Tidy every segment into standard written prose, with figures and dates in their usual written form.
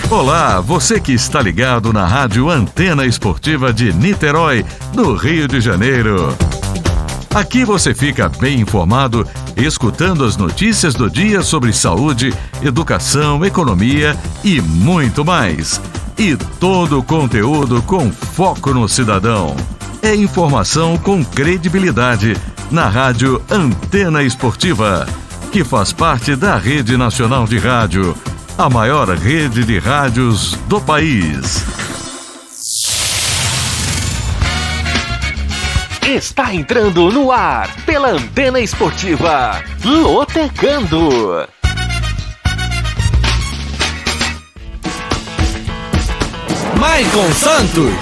Olá, você que está ligado na Rádio Antena Esportiva de Niterói, no Rio de Janeiro. Aqui você fica bem informado, escutando as notícias do dia sobre saúde, educação, economia e muito mais. E todo o conteúdo com foco no cidadão. É informação com credibilidade na Rádio Antena Esportiva, que faz parte da Rede Nacional de Rádio, a maior rede de rádios do país. Está entrando no ar pela Antena Esportiva, Lotecando. Maicon Santos.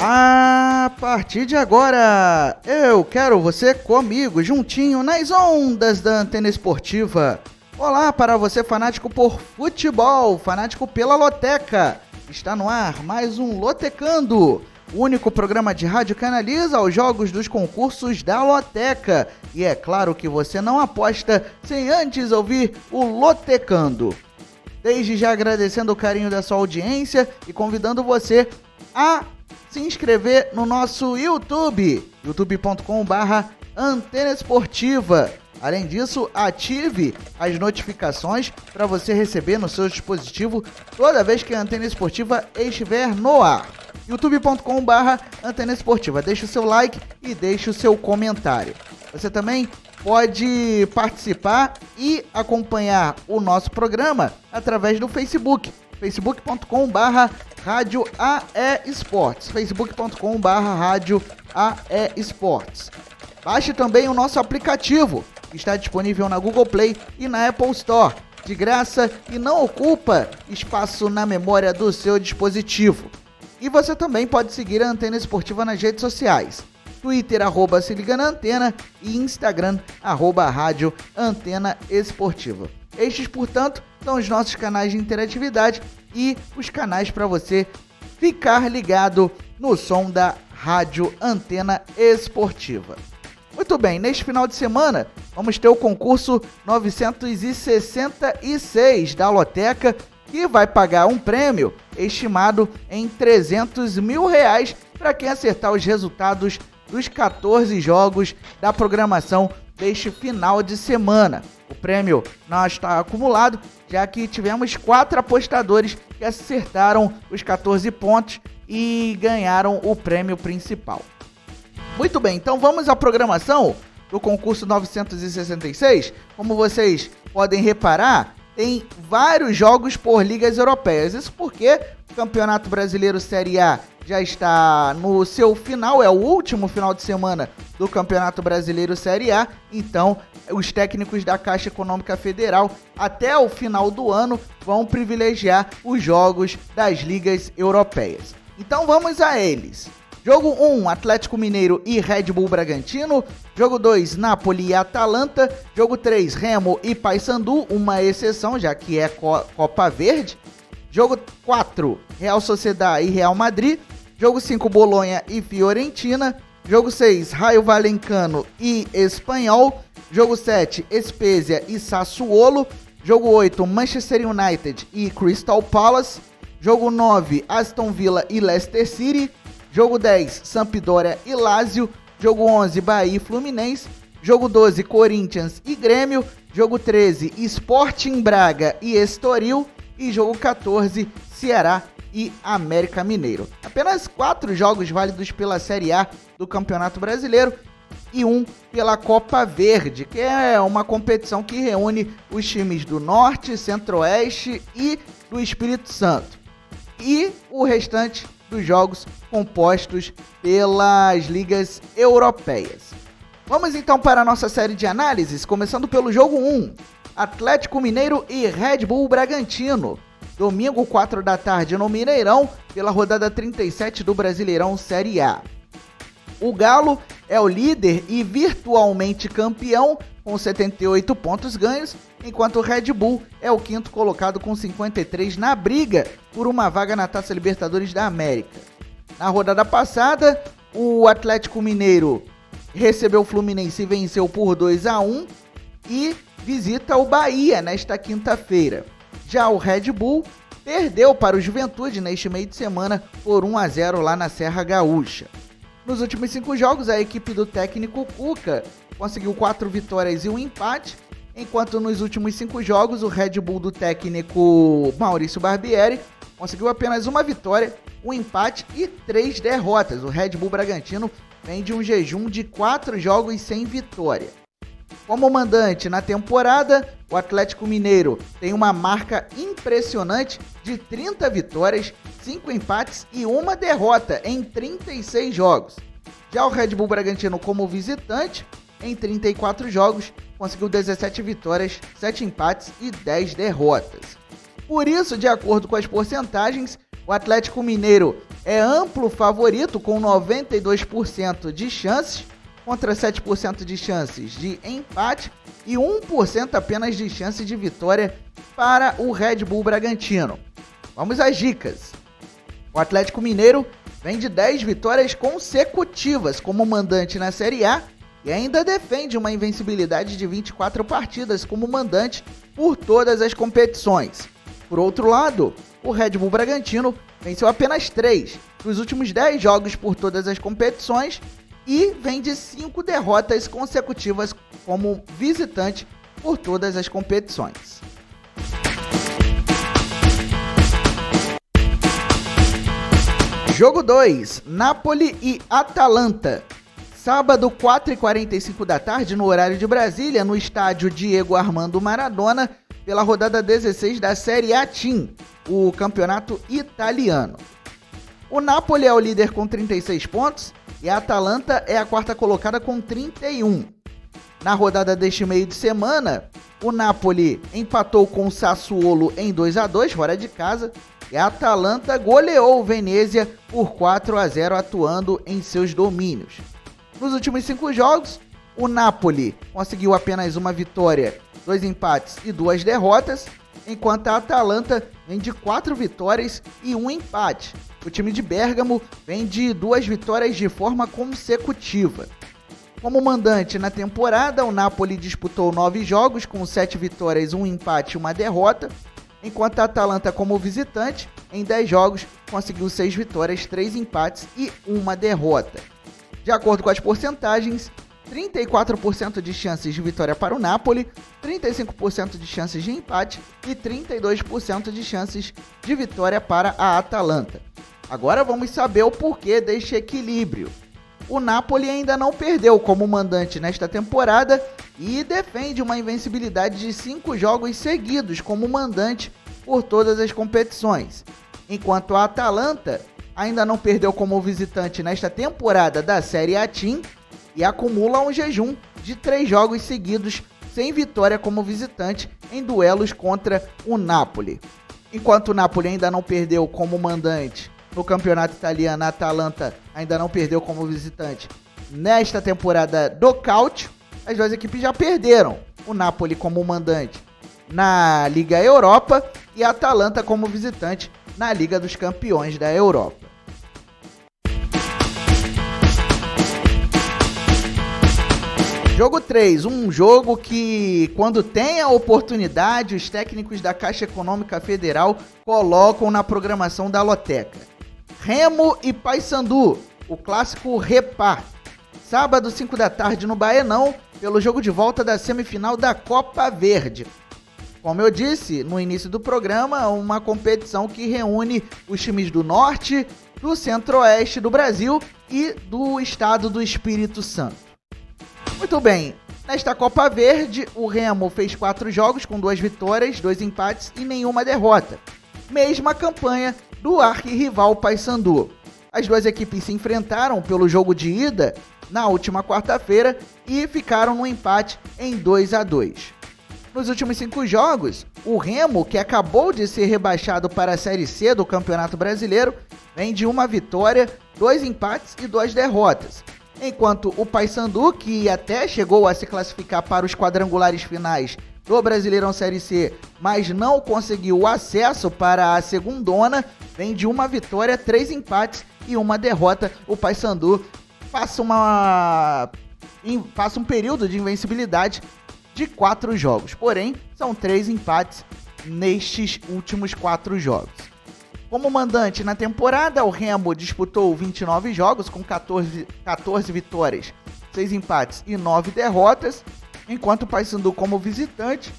A partir de agora, eu quero você comigo, juntinho nas ondas da Antena Esportiva. Olá para você fanático por futebol, fanático pela Loteca. Está no ar mais um Lotecando, o único programa de rádio que analisa os jogos dos concursos da Loteca. E é claro que você não aposta sem antes ouvir o Lotecando. Desde já agradecendo o carinho da sua audiência e convidando você a se inscrever no nosso YouTube, youtube.com/Antena Esportiva. Além disso, ative as notificações para você receber no seu dispositivo toda vez que a Antena Esportiva estiver no ar. youtube.com/Antena Esportiva. Deixe o seu like e deixe o seu comentário. Você também pode participar e acompanhar o nosso programa através do Facebook. facebook.com/Rádio AE Esportes. facebook.com/Rádio AE Esportes. Baixe também o nosso aplicativo, que está disponível na Google Play e na Apple Store, de graça e não ocupa espaço na memória do seu dispositivo. E você também pode seguir a Antena Esportiva nas redes sociais. Twitter, @se liga na antena, e Instagram, @rádio Antena Esportiva. Estes, portanto, são os nossos canais de interatividade e os canais para você ficar ligado no som da Rádio Antena Esportiva. Muito bem, neste final de semana vamos ter o concurso 966 da Loteca, que vai pagar um prêmio estimado em R$300 mil para quem acertar os resultados dos 14 jogos da programação deste final de semana. O prêmio não está acumulado, já que tivemos 4 apostadores que acertaram os 14 pontos e ganharam o prêmio principal. Muito bem, então vamos à programação do concurso 966. Como vocês podem reparar, tem vários jogos por ligas europeias. Isso porque o Campeonato Brasileiro Série A já está no seu final, é o último final de semana do Campeonato Brasileiro Série A. Então, os técnicos da Caixa Econômica Federal, até o final do ano, vão privilegiar os jogos das ligas europeias. Então, vamos a eles. Jogo 1, Atlético Mineiro e Red Bull Bragantino. Jogo 2, Napoli e Atalanta. Jogo 3, Remo e Paysandu, uma exceção, já que é Copa Verde. Jogo 4, Real Sociedad e Real Madrid. Jogo 5, Bolonha e Fiorentina. Jogo 6, Raio Vallecano e Espanhol. Jogo 7, Spezia e Sassuolo. Jogo 8, Manchester United e Crystal Palace. Jogo 9, Aston Villa e Leicester City. Jogo 10, Sampdoria e Lazio. Jogo 11, Bahia e Fluminense. Jogo 12, Corinthians e Grêmio. Jogo 13, Sporting Braga e Estoril. E jogo 14, Ceará e América Mineiro. Apenas 4 jogos válidos pela Série A do Campeonato Brasileiro e 1 pela Copa Verde, que é uma competição que reúne os times do Norte, Centro-Oeste e do Espírito Santo. E o restante dos jogos compostos pelas ligas europeias. Vamos então para a nossa série de análises, começando pelo jogo 1, Atlético Mineiro e Red Bull Bragantino. Domingo, 4 da tarde no Mineirão, pela rodada 37 do Brasileirão Série A. O Galo é o líder e virtualmente campeão, com 78 pontos ganhos, enquanto o Red Bull é o quinto colocado com 53 na briga por uma vaga na Taça Libertadores da América. Na rodada passada, o Atlético Mineiro recebeu o Fluminense e venceu por 2-1 e visita o Bahia nesta quinta-feira. Já o Red Bull perdeu para o Juventude neste meio de semana por 1-0 lá na Serra Gaúcha. Nos últimos 5 jogos, a equipe do técnico Cuca conseguiu 4 vitórias e 1 empate, enquanto nos últimos 5 jogos, o Red Bull do técnico Maurício Barbieri conseguiu apenas 1 vitória, 1 empate e 3 derrotas. O Red Bull Bragantino vem de um jejum de 4 jogos sem vitória. Como mandante na temporada, o Atlético Mineiro tem uma marca impressionante de 30 vitórias, 5 empates e 1 derrota em 36 jogos. Já o Red Bull Bragantino como visitante, em 34 jogos, conseguiu 17 vitórias, 7 empates e 10 derrotas. Por isso, de acordo com as porcentagens, o Atlético Mineiro é amplo favorito com 92% de chances, contra 7% de chances de empate e 1% apenas de chance de vitória para o Red Bull Bragantino. Vamos às dicas. O Atlético Mineiro vem de 10 vitórias consecutivas como mandante na Série A e ainda defende uma invencibilidade de 24 partidas como mandante por todas as competições. Por outro lado, o Red Bull Bragantino venceu apenas 3 dos últimos 10 jogos por todas as competições e vem de 5 derrotas consecutivas como visitante por todas as competições. Jogo 2, Napoli e Atalanta. Sábado, 4h45 da tarde, no horário de Brasília, no estádio Diego Armando Maradona, pela rodada 16 da Série A Team, o campeonato italiano. O Napoli é o líder com 36 pontos e a Atalanta é a quarta colocada com 31. Na rodada deste meio de semana, o Napoli empatou com o Sassuolo em 2-2 fora de casa e a Atalanta goleou o Venezia por 4-0 atuando em seus domínios. Nos últimos 5 jogos, o Napoli conseguiu apenas 1 vitória, 2 empates e 2 derrotas, enquanto a Atalanta vem de 4 vitórias e 1 empate. O time de Bérgamo vem de 2 vitórias de forma consecutiva. Como mandante na temporada, o Napoli disputou 9 jogos com 7 vitórias, 1 empate e 1 derrota, enquanto a Atalanta como visitante, em 10 jogos, conseguiu 6 vitórias, 3 empates e 1 derrota. De acordo com as porcentagens, 34% de chances de vitória para o Napoli, 35% de chances de empate e 32% de chances de vitória para a Atalanta. Agora vamos saber o porquê deste equilíbrio. O Napoli ainda não perdeu como mandante nesta temporada e defende uma invencibilidade de 5 jogos seguidos como mandante por todas as competições, enquanto a Atalanta ainda não perdeu como visitante nesta temporada da Série A Team e acumula um jejum de 3 jogos seguidos sem vitória como visitante em duelos contra o Napoli. Enquanto o Napoli ainda não perdeu como mandante no campeonato italiano, a Atalanta ainda não perdeu como visitante nesta temporada do Calcio. As duas equipes já perderam, o Napoli como mandante na Liga Europa e a Atalanta como visitante na Liga dos Campeões da Europa. Jogo 3, um jogo que, quando tem a oportunidade, os técnicos da Caixa Econômica Federal colocam na programação da loteca. Remo e Paysandu, o clássico Repá. Sábado, 5 da tarde no Baenão, pelo jogo de volta da semifinal da Copa Verde. Como eu disse no início do programa, uma competição que reúne os times do Norte, do Centro-Oeste do Brasil e do estado do Espírito Santo. Muito bem, nesta Copa Verde, o Remo fez 4 jogos com 2 vitórias, 2 empates e nenhuma derrota. Mesma campanha do arquirrival Paysandu. As duas equipes se enfrentaram pelo jogo de ida na última quarta-feira e ficaram no empate em 2-2. Nos últimos 5 jogos, o Remo, que acabou de ser rebaixado para a Série C do Campeonato Brasileiro, vem de 1 vitória, 2 empates e 2 derrotas. Enquanto o Paysandu, que até chegou a se classificar para os quadrangulares finais do Brasileirão Série C, mas não conseguiu o acesso para a segundona, vem de 1 vitória, 3 empates e 1 derrota. O Paysandu passa um período de invencibilidade de 4 jogos, porém são 3 empates nestes últimos 4 jogos. Como mandante na temporada, o Remo disputou 29 jogos com 14 vitórias, 6 empates e 9 derrotas, enquanto o Paysandu, como visitante,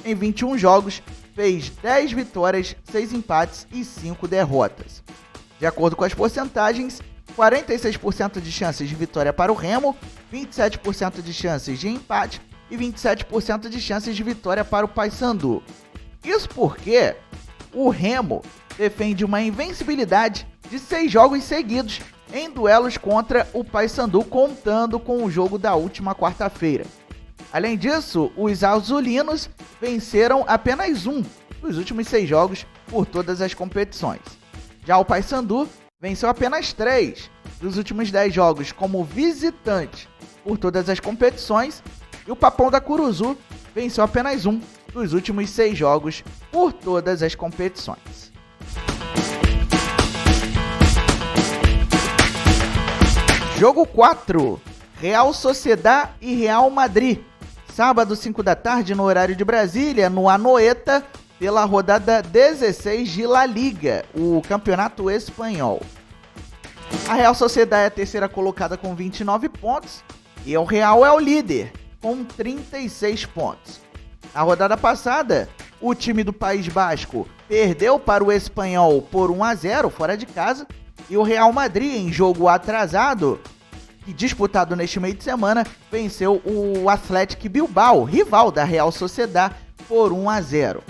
em 21 jogos, fez 10 vitórias, 6 empates e 5 derrotas. De acordo com as porcentagens, 46% de chances de vitória para o Remo, 27% de chances de empate e 27% de chances de vitória para o Paysandu. Isso porque o Remo defende uma invencibilidade de 6 jogos seguidos em duelos contra o Paysandu, contando com o jogo da última quarta-feira. Além disso, os azulinos venceram apenas um dos últimos 6 jogos por todas as competições. Já o Paysandu venceu apenas 3 dos últimos 10 jogos como visitante por todas as competições, e o Papão da Curuzu venceu apenas um dos últimos 6 jogos por todas as competições. Jogo 4, Real Sociedad e Real Madrid. Sábado, 5 da tarde, no horário de Brasília, no Anoeta, pela rodada 16 de La Liga, o campeonato espanhol. A Real Sociedad é a terceira colocada com 29 pontos e o Real é o líder, com 36 pontos. Na rodada passada, o time do País Basco perdeu para o Espanhol por 1-0 fora de casa, e o Real Madrid, em jogo atrasado e disputado neste meio de semana, venceu o Athletic Bilbao, rival da Real Sociedad, por 1-0.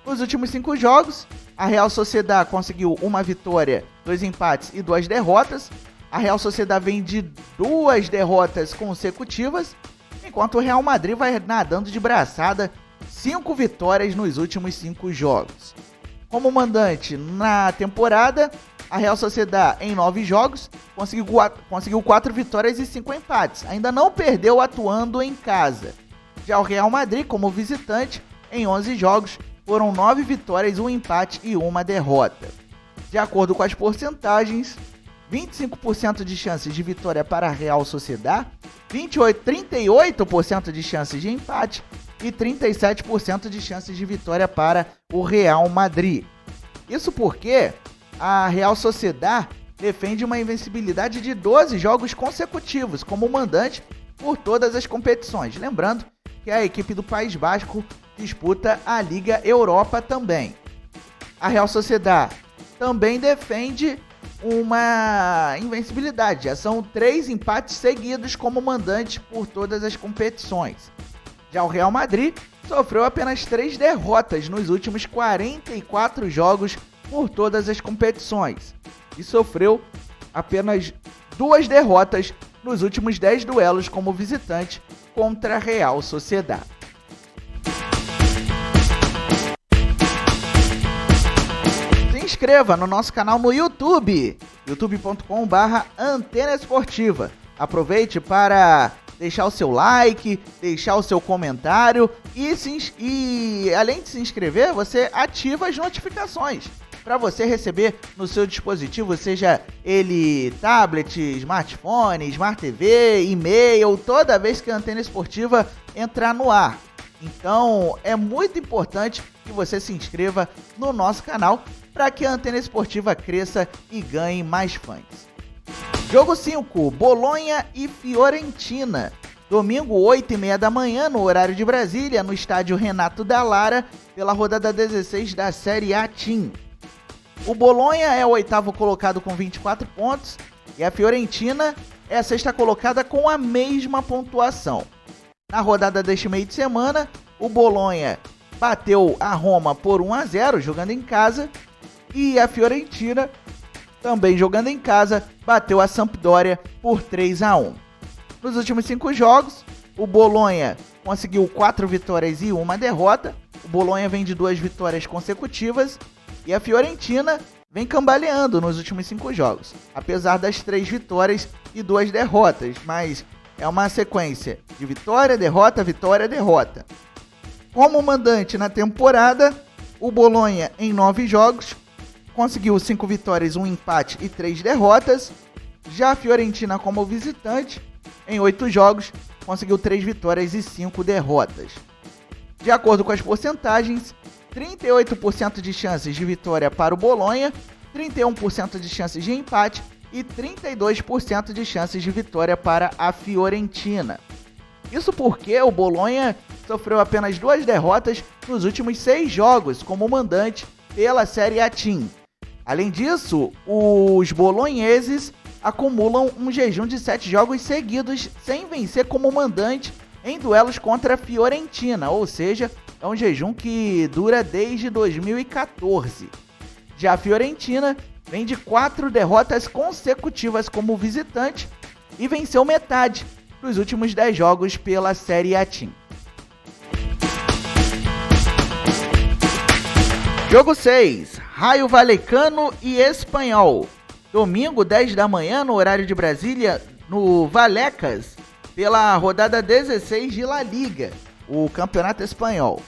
Nos últimos 5 jogos, a Real Sociedad conseguiu uma vitória, 2 empates e 2 derrotas. A Real Sociedad vem de 2 derrotas consecutivas, enquanto o Real Madrid vai nadando de braçada, 5 vitórias nos últimos 5 jogos. Como mandante na temporada, a Real Sociedad, em 9 jogos, conseguiu 4 vitórias e 5 empates. Ainda não perdeu atuando em casa. Já o Real Madrid, como visitante, em 11 jogos, foram 9 vitórias, 1 empate e 1 derrota. De acordo com as porcentagens, 25% de chances de vitória para a Real Sociedad, 38% de chances de empate e 37% de chances de vitória para o Real Madrid. Isso porque a Real Sociedad defende uma invencibilidade de 12 jogos consecutivos como mandante por todas as competições. Lembrando que a equipe do País Basco disputa a Liga Europa também. A Real Sociedad também defende uma invencibilidade. Já são 3 empates seguidos como mandante por todas as competições. Já o Real Madrid sofreu apenas 3 derrotas nos últimos 44 jogos por todas as competições e sofreu apenas 2 derrotas nos últimos 10 duelos como visitante contra a Real Sociedad. Se inscreva no nosso canal no YouTube, youtube.com/Antena Esportiva. Aproveite para deixar o seu like, deixar o seu comentário e além de se inscrever, você ativa as notificações para você receber no seu dispositivo, seja ele tablet, smartphone, smart TV, e-mail, toda vez que a Antena Esportiva entrar no ar. Então é muito importante que você se inscreva no nosso canal para que a Antena Esportiva cresça e ganhe mais fãs. Jogo 5, Bolonha e Fiorentina. Domingo, 8h30 da manhã, no horário de Brasília, no estádio Renato Dallara, pela rodada 16 da Série A Team. O Bolonha é o 8º colocado com 24 pontos e a Fiorentina é a 6ª colocada com a mesma pontuação. Na rodada deste meio de semana, o Bolonha bateu a Roma por 1-0 jogando em casa e a Fiorentina, também jogando em casa, bateu a Sampdoria por 3-1. Nos últimos 5 jogos, o Bolonha conseguiu 4 vitórias e 1 derrota. O Bolonha vem de 2 vitórias consecutivas e a Fiorentina vem cambaleando nos últimos 5 jogos, apesar das 3 vitórias e 2 derrotas, mas é uma sequência de vitória, derrota, vitória, derrota. Como mandante na temporada, o Bolonha, em 9 jogos, conseguiu 5 vitórias, 1 empate e 3 derrotas. Já a Fiorentina, como visitante, em 8 jogos, conseguiu 3 vitórias e 5 derrotas. De acordo com as porcentagens, 38% de chances de vitória para o Bolonha, 31% de chances de empate e 32% de chances de vitória para a Fiorentina. Isso porque o Bolonha sofreu apenas 2 derrotas nos últimos 6 jogos como mandante pela Série A Team. Além disso, os bolonheses acumulam um jejum de 7 jogos seguidos sem vencer como mandante em duelos contra a Fiorentina, ou seja, é um jejum que dura desde 2014. Já a Fiorentina vem de 4 derrotas consecutivas como visitante e venceu metade dos últimos 10 jogos pela Série A Team. Jogo 6, Raio Vallecano e Espanhol. Domingo, 10 da manhã, no horário de Brasília, no Vallecas, pela rodada 16 de La Liga, o campeonato espanhol.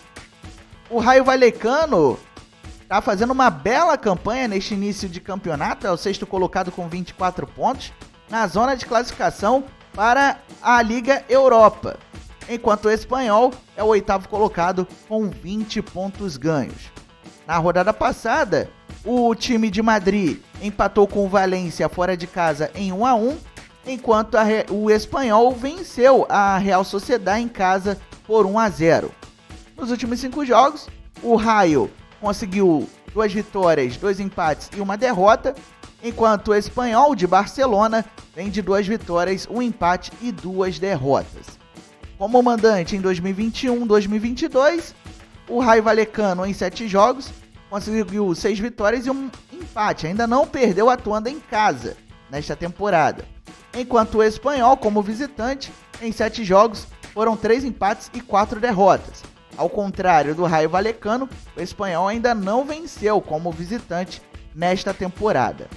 O Raio Vallecano está fazendo uma bela campanha neste início de campeonato, é o 6º colocado com 24 pontos, na zona de classificação para a Liga Europa, enquanto o Espanhol é o 8º colocado com 20 pontos ganhos. Na rodada passada, o time de Madrid empatou com o Valência fora de casa em 1-1, enquanto o Espanhol venceu a Real Sociedad em casa por 1-0. Nos últimos 5 jogos, o Raio conseguiu 2 vitórias, 2 empates e 1 derrota, enquanto o Espanhol de Barcelona vem de 2 vitórias, 1 empate e 2 derrotas. Como mandante em 2021-2022, o Raio Vallecano em 7 jogos conseguiu 6 vitórias e 1 empate, ainda não perdeu atuando em casa nesta temporada. Enquanto o Espanhol, como visitante, em 7 jogos foram 3 empates e 4 derrotas. Ao contrário do Raio Vallecano, o Espanhol ainda não venceu como visitante nesta temporada.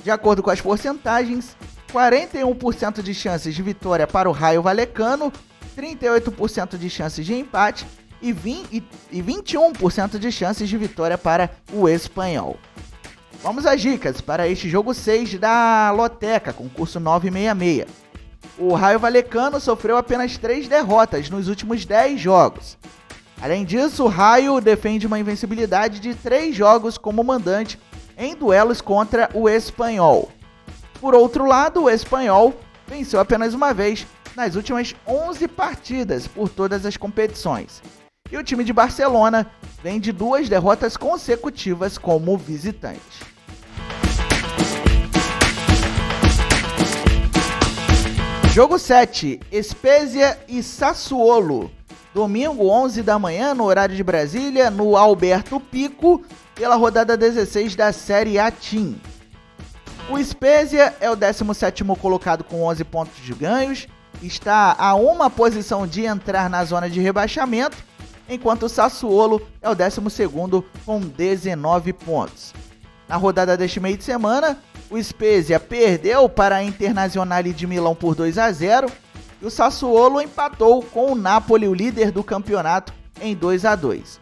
De acordo com as porcentagens, 41% de chances de vitória para o Raio Vallecano, 38% de chances de empate e 21% de chances de vitória para o Espanhol. Vamos às dicas para este jogo 6 da Loteca, concurso 966. O Raio Vallecano sofreu apenas 3 derrotas nos últimos 10 jogos. Além disso, o Raio defende uma invencibilidade de 3 jogos como mandante em duelos contra o Espanhol. Por outro lado, o Espanhol venceu apenas uma vez nas últimas 11 partidas por todas as competições. E o time de Barcelona vem de 2 derrotas consecutivas como visitante. Jogo 7, Spezia e Sassuolo. Domingo, 11 da manhã, no horário de Brasília, no Alberto Pico, pela rodada 16 da Série A Team. O Spezia é o 17º colocado com 11 pontos de ganhos, está a uma posição de entrar na zona de rebaixamento, enquanto o Sassuolo é o 12º com 19 pontos. Na rodada deste meio de semana, o Spezia perdeu para a Internazionale de Milão por 2-0 e o Sassuolo empatou com o Napoli, o líder do campeonato, em 2-2.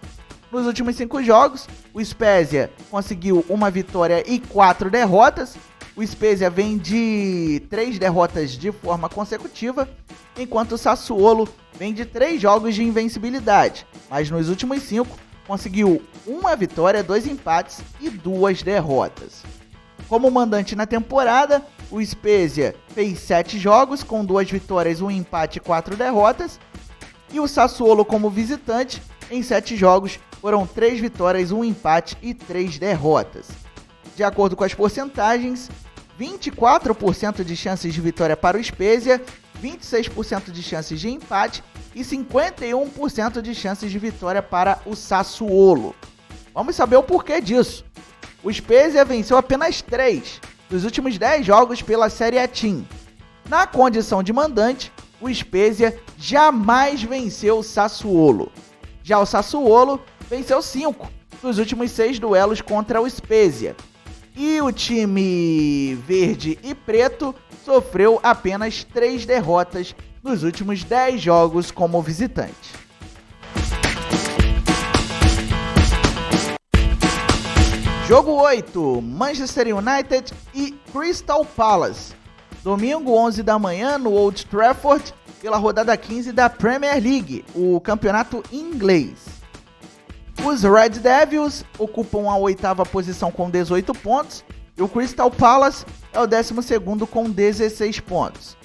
Nos últimos 5 jogos, o Spezia conseguiu 1 vitória e 4 derrotas. O Spezia vem de 3 derrotas de forma consecutiva, enquanto o Sassuolo vem de 3 jogos de invencibilidade, mas nos últimos 5 conseguiu 1 vitória, 2 empates e 2 derrotas. Como mandante na temporada, o Spezia fez 7 jogos com 2 vitórias, 1 empate e 4 derrotas, e o Sassuolo como visitante, em 7 jogos, foram 3 vitórias, 1 empate e 3 derrotas. De acordo com as porcentagens, 24% de chances de vitória para o Spezia, 26% de chances de empate e 51% de chances de vitória para o Sassuolo. Vamos saber o porquê disso. O Spezia venceu apenas 3 dos últimos 10 jogos pela Série A Team. Na condição de mandante, o Spezia jamais venceu o Sassuolo. Já o Sassuolo venceu 5 dos últimos 6 duelos contra o Spezia. E o time verde e preto sofreu apenas 3 derrotas nos últimos 10 jogos como visitante. Jogo 8, Manchester United e Crystal Palace. Domingo, 11 da manhã, no Old Trafford, pela rodada 15 da Premier League, o campeonato inglês. Os Red Devils ocupam a 8ª posição com 18 pontos e o Crystal Palace é o 12º com 16 pontos.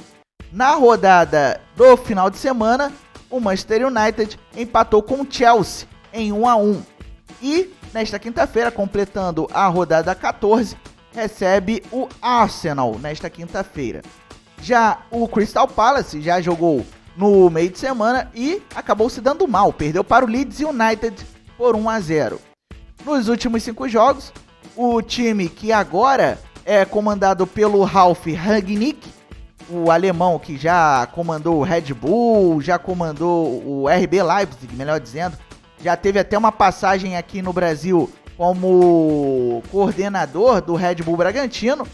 Na rodada do final de semana, o Manchester United empatou com o Chelsea em 1-1 e, nesta quinta-feira, completando a rodada 14, recebe o Arsenal nesta quinta-feira. Já o Crystal Palace já jogou no meio de semana e acabou se dando mal, perdeu para o Leeds United por 1-0. Nos últimos 5 jogos, o time que agora é comandado pelo Ralf Rangnick, o alemão que já comandou o Red Bull, já comandou o RB Leipzig, melhor dizendo, já teve até uma passagem aqui no Brasil como coordenador do Red Bull Bragantino.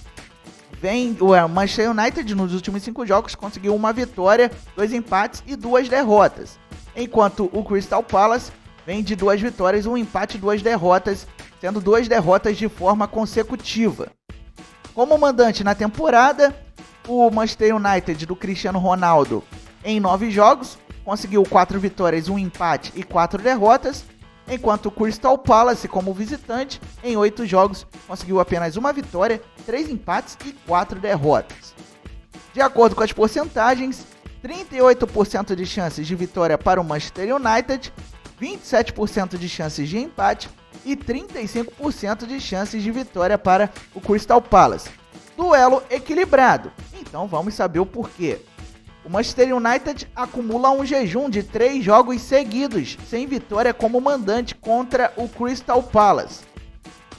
O Manchester United nos últimos 5 jogos conseguiu uma vitória, 2 empates e 2 derrotas, enquanto o Crystal Palace vem de 2 vitórias, 1 empate e 2 derrotas, sendo 2 derrotas de forma consecutiva. Como mandante na temporada, o Manchester United do Cristiano Ronaldo, em 9 jogos, conseguiu 4 vitórias, 1 empate e 4 derrotas, enquanto o Crystal Palace, como visitante, em 8 jogos, conseguiu apenas 1 vitória, 3 empates e 4 derrotas. De acordo com as porcentagens, 38% de chances de vitória para o Manchester United, 27% de chances de empate e 35% de chances de vitória para o Crystal Palace. Duelo equilibrado. Então vamos saber o porquê. O Manchester United acumula um jejum de 3 jogos seguidos sem vitória como mandante contra o Crystal Palace.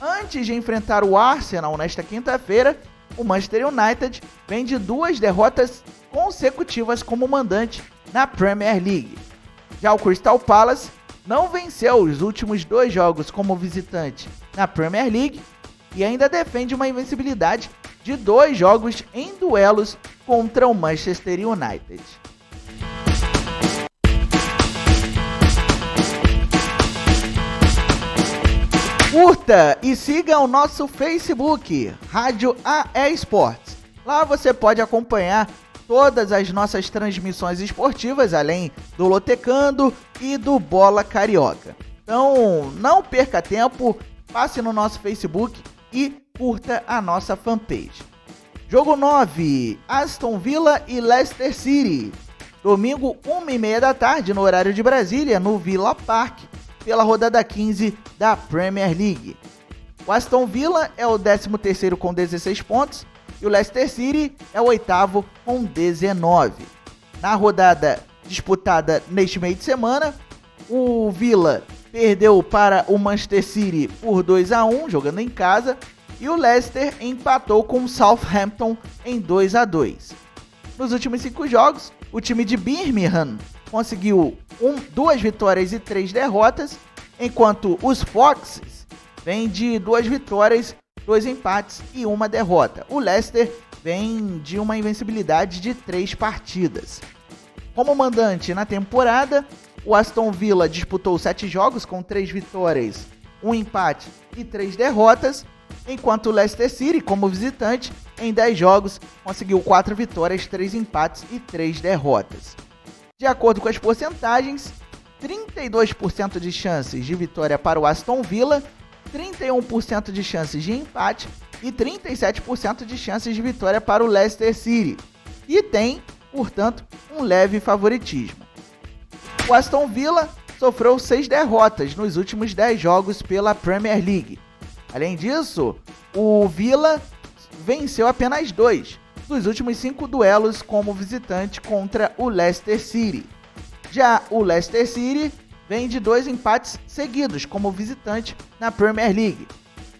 Antes de enfrentar o Arsenal nesta quinta-feira, o Manchester United vem de 2 derrotas consecutivas como mandante na Premier League. Já o Crystal Palace não venceu os últimos 2 jogos como visitante na Premier League e ainda defende uma invencibilidade de 2 jogos em duelos contra o Manchester United. Curta e siga o nosso Facebook, Rádio AE Esportes. Lá você pode acompanhar todas as nossas transmissões esportivas, além do Lotecando e do Bola Carioca. Então, não perca tempo, passe no nosso Facebook e curta a nossa fanpage. Jogo 9, Aston Villa e Leicester City. Domingo, 1h30 da tarde, no horário de Brasília, no Villa Park, pela rodada 15 da Premier League. O Aston Villa é o 13º com 16 pontos e o Leicester City é o 8º com 19. Na rodada disputada neste meio de semana, o Villa perdeu para o Manchester City por 2-1, jogando em casa, e o Leicester empatou com o Southampton em 2-2. Nos últimos 5 jogos, o time de Birmingham conseguiu 2 vitórias e 3 derrotas, enquanto os Foxes vêm de 2 vitórias, 2 empates e 1 derrota. O Leicester vem de uma invencibilidade de 3 partidas. Como mandante na temporada, o Aston Villa disputou 7 jogos com 3 vitórias, 1 empate e 3 derrotas, enquanto o Leicester City, como visitante, em 10 jogos, conseguiu 4 vitórias, 3 empates e 3 derrotas. De acordo com as porcentagens, 32% de chances de vitória para o Aston Villa, 31% de chances de empate e 37% de chances de vitória para o Leicester City, e tem, portanto, um leve favoritismo. O Aston Villa sofreu 6 derrotas nos últimos 10 jogos pela Premier League. Além disso, o Villa venceu apenas 2 dos últimos 5 duelos como visitante contra o Leicester City. Já o Leicester City vem de 2 empates seguidos como visitante na Premier League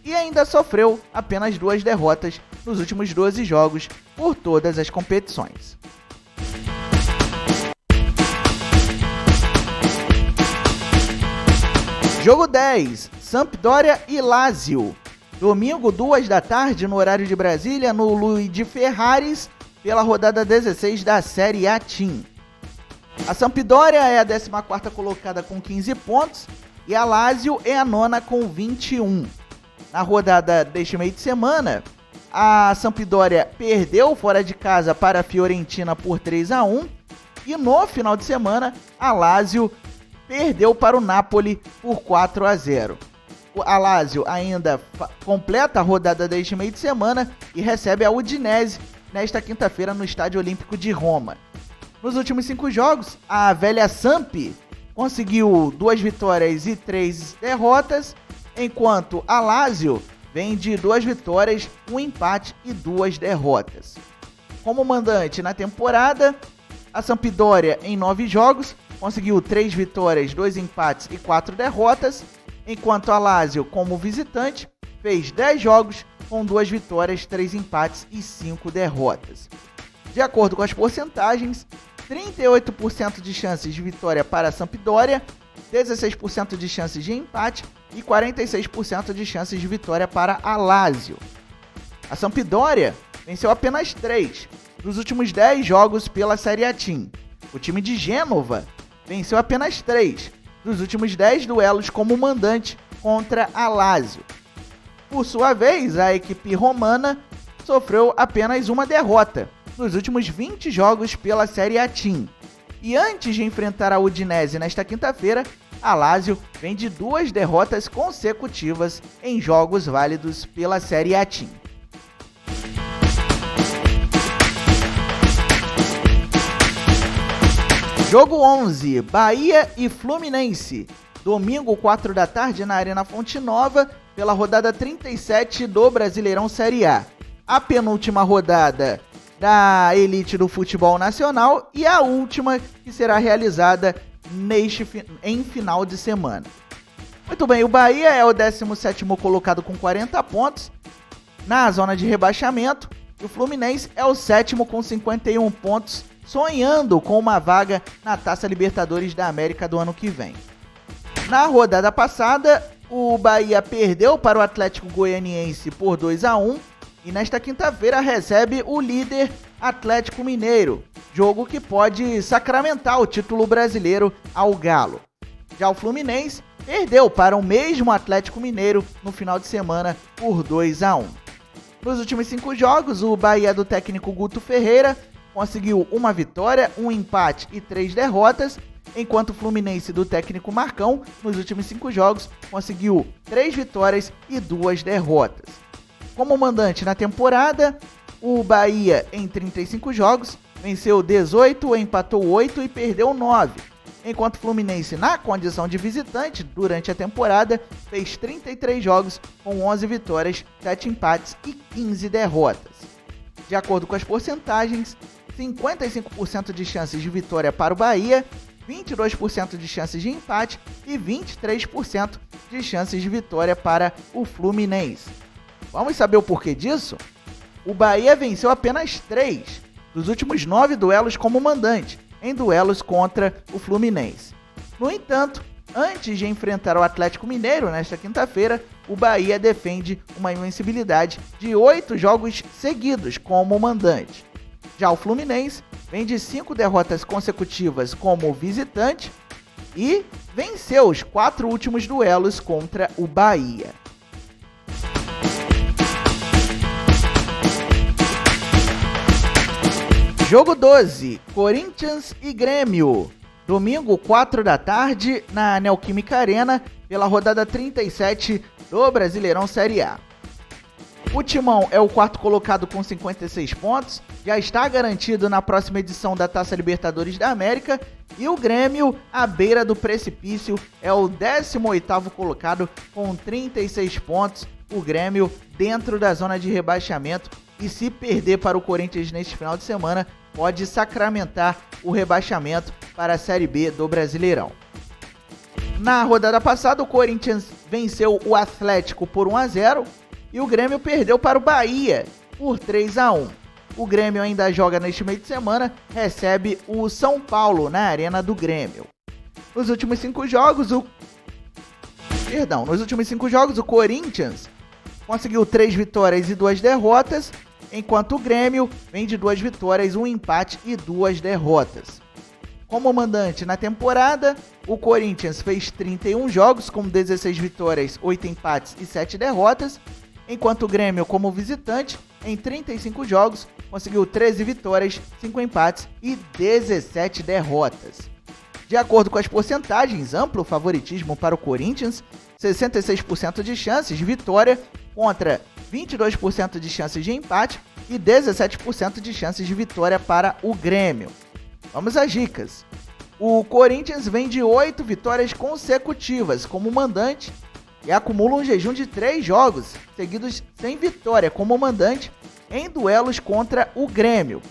e ainda sofreu apenas 2 derrotas nos últimos 12 jogos por todas as competições. Jogo 10, Sampdoria e Lazio. Domingo, 2 da tarde, no horário de Brasília, no Luigi Ferraris, pela rodada 16 da Série A Team. A Sampdoria é a 14ª colocada com 15 pontos e a Lazio é a 9ª com 21. Na rodada deste meio de semana, a Sampdoria perdeu fora de casa para a Fiorentina por 3-1 e no final de semana a Lazio perdeu para o Napoli por 4-0. A Lazio ainda completa a rodada deste meio de semana e recebe a Udinese nesta quinta-feira no Estádio Olímpico de Roma. Nos últimos 5 jogos, a velha Samp conseguiu 2 vitórias e 3 derrotas, enquanto a Lazio vem de 2 vitórias, 1 empate e 2 derrotas. Como mandante na temporada, a Sampdoria em 9 jogos conseguiu 3 vitórias, 2 empates e 4 derrotas, enquanto a Lazio, como visitante, fez 10 jogos com 2 vitórias, 3 empates e 5 derrotas. De acordo com as porcentagens, 38% de chances de vitória para a Sampdoria, 16% de chances de empate e 46% de chances de vitória para a Lazio. A Sampdoria venceu apenas 3 dos últimos 10 jogos pela Serie A Team. O time de Gênova venceu apenas 3 dos últimos 10 duelos como mandante contra a Lazio. Por sua vez, a equipe romana sofreu apenas uma derrota nos últimos 20 jogos pela Serie A Team. E antes de enfrentar a Udinese nesta quinta-feira, a Lazio vem de 2 derrotas consecutivas em jogos válidos pela Serie A Team. Jogo 11, Bahia e Fluminense. Domingo, 4 da tarde, na Arena Fonte Nova, pela rodada 37 do Brasileirão Série A. A penúltima rodada da elite do futebol nacional e a última que será realizada em final de semana. Muito bem, o Bahia é o 17º colocado com 40 pontos na zona de rebaixamento. E o Fluminense é o 7º com 51 pontos, sonhando com uma vaga na Taça Libertadores da América do ano que vem. Na rodada passada, o Bahia perdeu para o Atlético Goianiense por 2-1 e nesta quinta-feira recebe o líder Atlético Mineiro, jogo que pode sacramentar o título brasileiro ao Galo. Já o Fluminense perdeu para o mesmo Atlético Mineiro no final de semana por 2-1. Nos últimos 5 jogos, o Bahia do técnico Guto Ferreira conseguiu uma vitória, um empate e 3 derrotas, enquanto o Fluminense do técnico Marcão, nos últimos 5 jogos, conseguiu 3 vitórias e 2 derrotas. Como mandante na temporada, o Bahia, em 35 jogos, venceu 18, empatou 8 e perdeu 9, enquanto o Fluminense, na condição de visitante, durante a temporada, fez 33 jogos com 11 vitórias, 7 empates e 15 derrotas. De acordo com as porcentagens, 55% de chances de vitória para o Bahia, 22% de chances de empate e 23% de chances de vitória para o Fluminense. Vamos saber o porquê disso? O Bahia venceu apenas 3 dos últimos 9 duelos como mandante, em duelos contra o Fluminense. No entanto, antes de enfrentar o Atlético Mineiro nesta quinta-feira, o Bahia defende uma invencibilidade de 8 jogos seguidos como mandante. Já o Fluminense vem de 5 derrotas consecutivas como visitante e venceu os 4 últimos duelos contra o Bahia. Jogo 12, Corinthians e Grêmio. Domingo, 4 da tarde, na Neoquímica Arena, pela rodada 37 do Brasileirão Série A. O Timão é o 4º colocado com 56 pontos, já está garantido na próxima edição da Taça Libertadores da América, e o Grêmio, à beira do precipício, é o 18º colocado com 36 pontos, o Grêmio dentro da zona de rebaixamento, e se perder para o Corinthians neste final de semana, pode sacramentar o rebaixamento para a Série B do Brasileirão. Na rodada passada, o Corinthians venceu o Atlético por 1-0 e o Grêmio perdeu para o Bahia por 3-1. O Grêmio ainda joga neste meio de semana, recebe o São Paulo na Arena do Grêmio. Nos últimos 5 jogos, o Corinthians conseguiu 3 vitórias e 2 derrotas, enquanto o Grêmio vem de 2 vitórias, 1 empate e 2 derrotas. Como mandante na temporada, o Corinthians fez 31 jogos com 16 vitórias, 8 empates e 7 derrotas, enquanto o Grêmio, como visitante, em 35 jogos, conseguiu 13 vitórias, 5 empates e 17 derrotas. De acordo com as porcentagens, amplo favoritismo para o Corinthians, 66% de chances de vitória contra 22% de chances de empate e 17% de chances de vitória para o Grêmio. Vamos às dicas. O Corinthians vem de 8 vitórias consecutivas como mandante e acumula um jejum de 3 jogos seguidos sem vitória como mandante em duelos contra o Grêmio.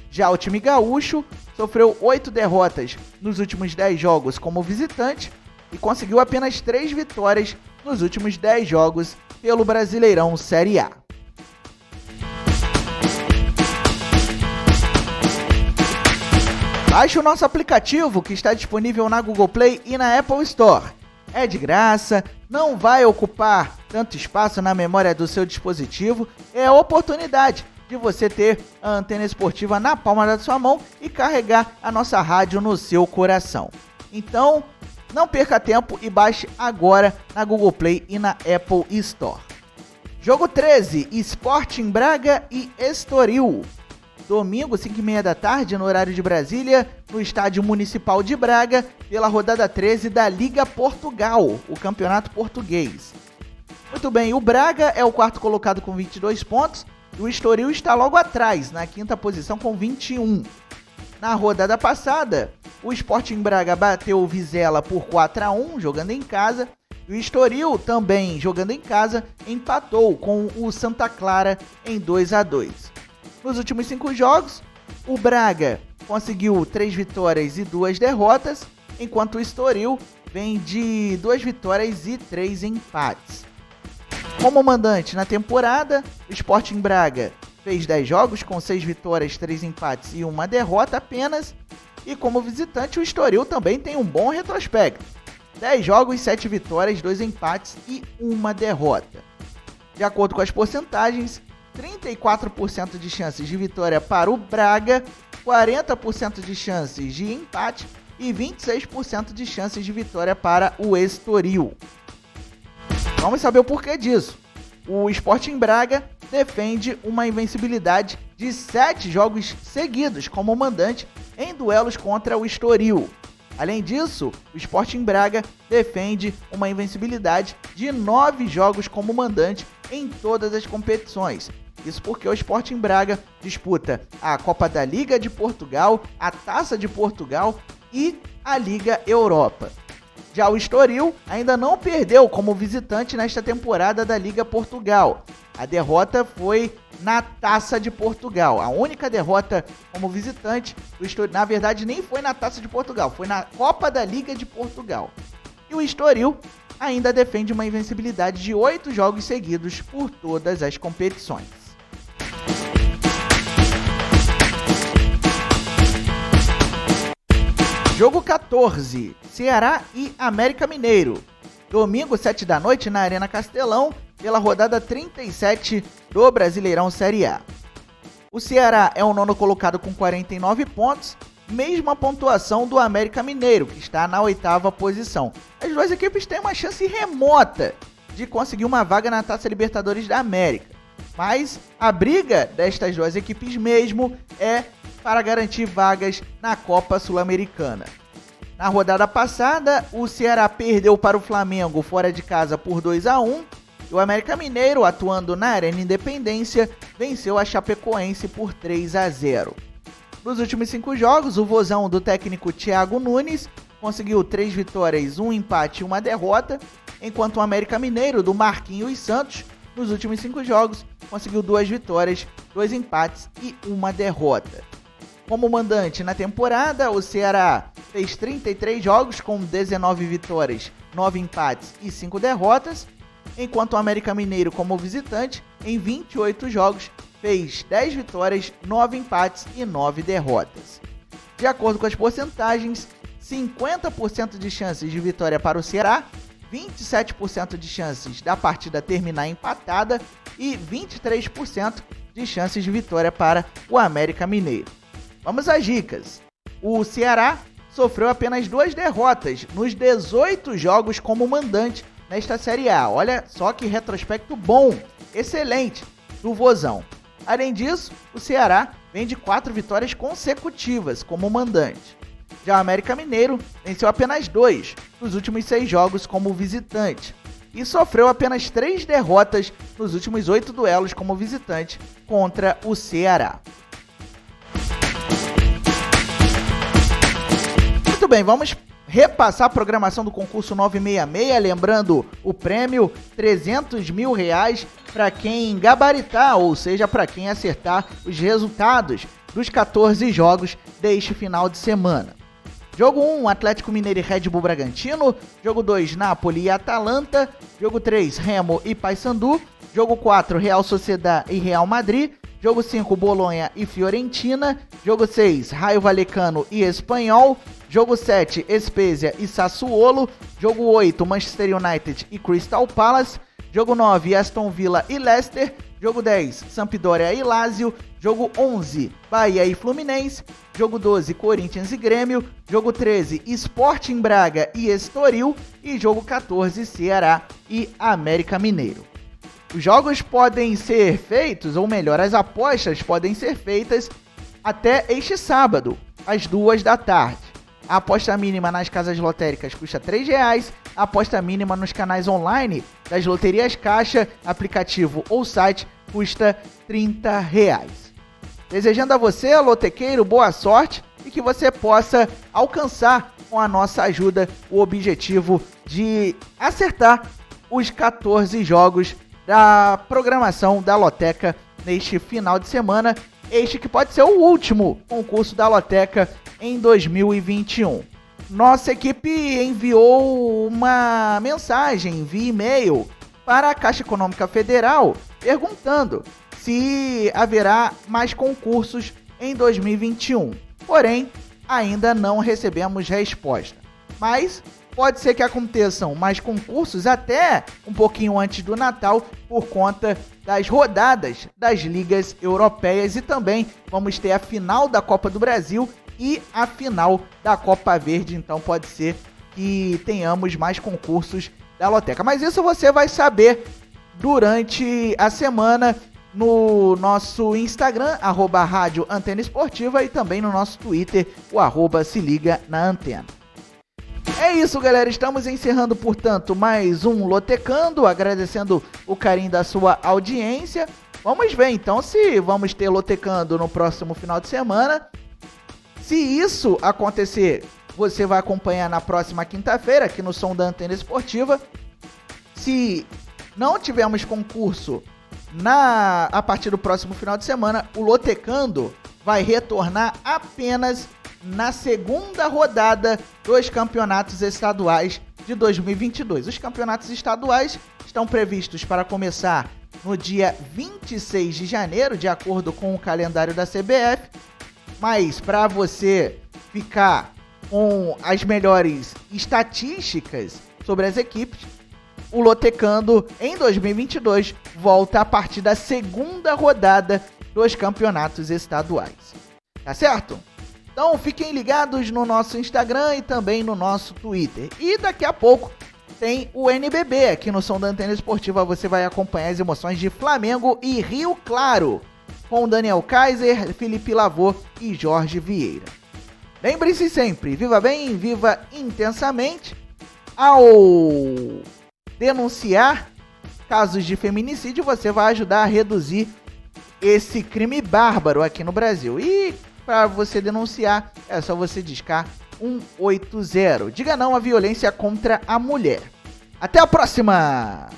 Já o time gaúcho sofreu 8 derrotas nos últimos 10 jogos como visitante e conseguiu apenas 3 vitórias nos últimos 10 jogos pelo Brasileirão Série A. Baixe o nosso aplicativo que está disponível na Google Play e na Apple Store. É de graça, não vai ocupar tanto espaço na memória do seu dispositivo, é a oportunidade de você ter a Antena Esportiva na palma da sua mão e carregar a nossa rádio no seu coração. Então, não perca tempo e baixe agora na Google Play e na Apple Store. Jogo 13, Sporting Braga e Estoril. Domingo, 5h30 da tarde, no horário de Brasília, no Estádio Municipal de Braga, pela rodada 13 da Liga Portugal, o campeonato português. Muito bem, o Braga é o quarto colocado com 22 pontos, e o Estoril está logo atrás, na quinta posição com 21. Na rodada passada, o Sporting Braga bateu o Vizela por 4-1, jogando em casa, e o Estoril, também jogando em casa, empatou com o Santa Clara em 2-2. Nos últimos 5 jogos, o Braga conseguiu 3 vitórias e 2 derrotas, enquanto o Estoril vem de 2 vitórias e 3 empates. Como mandante na temporada, o Sporting Braga fez 10 jogos com 6 vitórias, 3 empates e 1 derrota apenas, e como visitante o Estoril também tem um bom retrospecto. 10 jogos, 7 vitórias, 2 empates e 1 derrota. De acordo com as porcentagens, 34% de chances de vitória para o Braga, 40% de chances de empate e 26% de chances de vitória para o Estoril. Vamos saber o porquê disso. O Sporting Braga defende uma invencibilidade de 7 jogos seguidos como mandante em duelos contra o Estoril. Além disso, o Sporting Braga defende uma invencibilidade de 9 jogos como mandante em todas as competições. Isso porque o Sporting Braga disputa a Copa da Liga de Portugal, a Taça de Portugal e a Liga Europa. Já o Estoril ainda não perdeu como visitante nesta temporada da Liga Portugal. A derrota foi na Taça de Portugal. A única derrota como visitante do Estoril, na verdade, nem foi na Taça de Portugal, foi na Copa da Liga de Portugal. E o Estoril ainda defende uma invencibilidade de 8 jogos seguidos por todas as competições. Jogo 14, Ceará e América Mineiro. Domingo, 7 da noite, na Arena Castelão, pela rodada 37 do Brasileirão Série A. O Ceará é o nono colocado com 49 pontos, mesma pontuação do América Mineiro, que está na 8ª posição. As duas equipes têm uma chance remota de conseguir uma vaga na Taça Libertadores da América. Mas a briga destas duas equipes mesmo é para garantir vagas na Copa Sul-Americana. Na rodada passada, o Ceará perdeu para o Flamengo fora de casa por 2-1 e o América Mineiro, atuando na Arena Independência, venceu a Chapecoense por 3-0. Nos últimos 5 jogos, o vozão do técnico Thiago Nunes conseguiu 3 vitórias, 1 empate e 1 derrota, enquanto o América Mineiro, do Marquinhos Santos, nos últimos 5 jogos, conseguiu 2 vitórias, 2 empates e 1 derrota. Como mandante na temporada, o Ceará fez 33 jogos com 19 vitórias, 9 empates e 5 derrotas, enquanto o América Mineiro, como visitante, em 28 jogos, fez 10 vitórias, 9 empates e 9 derrotas. De acordo com as porcentagens, 50% de chances de vitória para o Ceará, 27% de chances da partida terminar empatada e 23% de chances de vitória para o América Mineiro. Vamos às dicas. O Ceará sofreu apenas 2 derrotas nos 18 jogos como mandante nesta Série A. Olha só que retrospecto bom, excelente do vozão. Além disso, o Ceará vem de 4 vitórias consecutivas como mandante. Já o América Mineiro venceu apenas 2 dos últimos 6 jogos como visitante e sofreu apenas 3 derrotas nos últimos 8 duelos como visitante contra o Ceará. Muito bem, vamos repassar a programação do concurso 966, lembrando o prêmio R$300 mil para quem gabaritar, ou seja, para quem acertar os resultados dos 14 jogos deste final de semana. Jogo 1, Atlético Mineiro e Red Bull Bragantino. Jogo 2, Napoli e Atalanta. Jogo 3, Remo e Paysandu. Jogo 4, Real Sociedad e Real Madrid. Jogo 5, Bolonha e Fiorentina. Jogo 6, Raio Vallecano e Espanhol. Jogo 7, Spezia e Sassuolo. Jogo 8, Manchester United e Crystal Palace. Jogo 9, Aston Villa e Leicester. Jogo 10, Sampdoria e Lazio. Jogo 11, Bahia e Fluminense. Jogo 12, Corinthians e Grêmio. Jogo 13, Sporting Braga e Estoril. E jogo 14, Ceará e América Mineiro. Os jogos podem ser feitos, ou melhor, as apostas podem ser feitas até este sábado, às 2 da tarde. A aposta mínima nas casas lotéricas custa R$3. A aposta mínima nos canais online das loterias Caixa, aplicativo ou site, custa R$30. Desejando a você, lotequeiro, boa sorte e que você possa alcançar, com a nossa ajuda, o objetivo de acertar os 14 jogos da programação da Loteca neste final de semana. Este que pode ser o último concurso da Loteca em 2021. Nossa equipe enviou uma mensagem via e-mail para a Caixa Econômica Federal perguntando se haverá mais concursos em 2021. Porém, ainda não recebemos resposta. Mas pode ser que aconteçam mais concursos até um pouquinho antes do Natal por conta das rodadas das ligas europeias e também vamos ter a final da Copa do Brasil e a final da Copa Verde, então pode ser que tenhamos mais concursos da Loteca. Mas isso você vai saber durante a semana no nosso Instagram, @Rádio Antena Esportiva, e também no nosso Twitter, o @Se Liga na Antena. É isso, galera, estamos encerrando, portanto, mais um Lotecando, agradecendo o carinho da sua audiência. Vamos ver, então, se vamos ter Lotecando no próximo final de semana. Se isso acontecer, você vai acompanhar na próxima quinta-feira, aqui no Som da Antena Esportiva. Se não tivermos concurso a partir do próximo final de semana, o Lotecando vai retornar apenas na segunda rodada dos campeonatos estaduais de 2022. Os campeonatos estaduais estão previstos para começar no dia 26 de janeiro, de acordo com o calendário da CBF. Mas para você ficar com as melhores estatísticas sobre as equipes, o Lotecando em 2022 volta a partir da segunda rodada dos campeonatos estaduais. Tá certo? Então fiquem ligados no nosso Instagram e também no nosso Twitter. E daqui a pouco tem o NBB aqui no Som da Antena Esportiva. Você vai acompanhar as emoções de Flamengo e Rio Claro, com Daniel Kaiser, Felipe Lavô e Jorge Vieira. Lembre-se sempre, viva bem, viva intensamente. Ao denunciar casos de feminicídio, você vai ajudar a reduzir esse crime bárbaro aqui no Brasil. E para você denunciar, é só você discar 180. Diga não à violência contra a mulher. Até a próxima!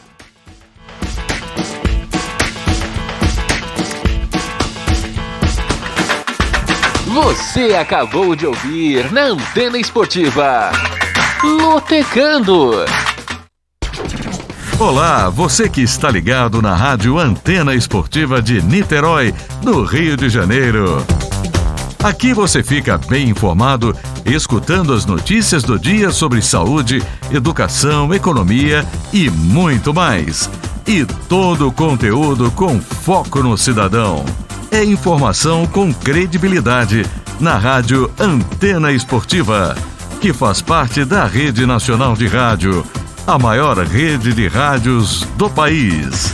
Você acabou de ouvir na Antena Esportiva Lotecando. Olá, você que está ligado na Rádio Antena Esportiva de Niterói, no Rio de Janeiro. Aqui você fica bem informado, escutando as notícias do dia sobre saúde, educação, economia e muito mais. E todo o conteúdo com foco no cidadão. É informação com credibilidade na Rádio Antena Esportiva, que faz parte da Rede Nacional de Rádio, a maior rede de rádios do país.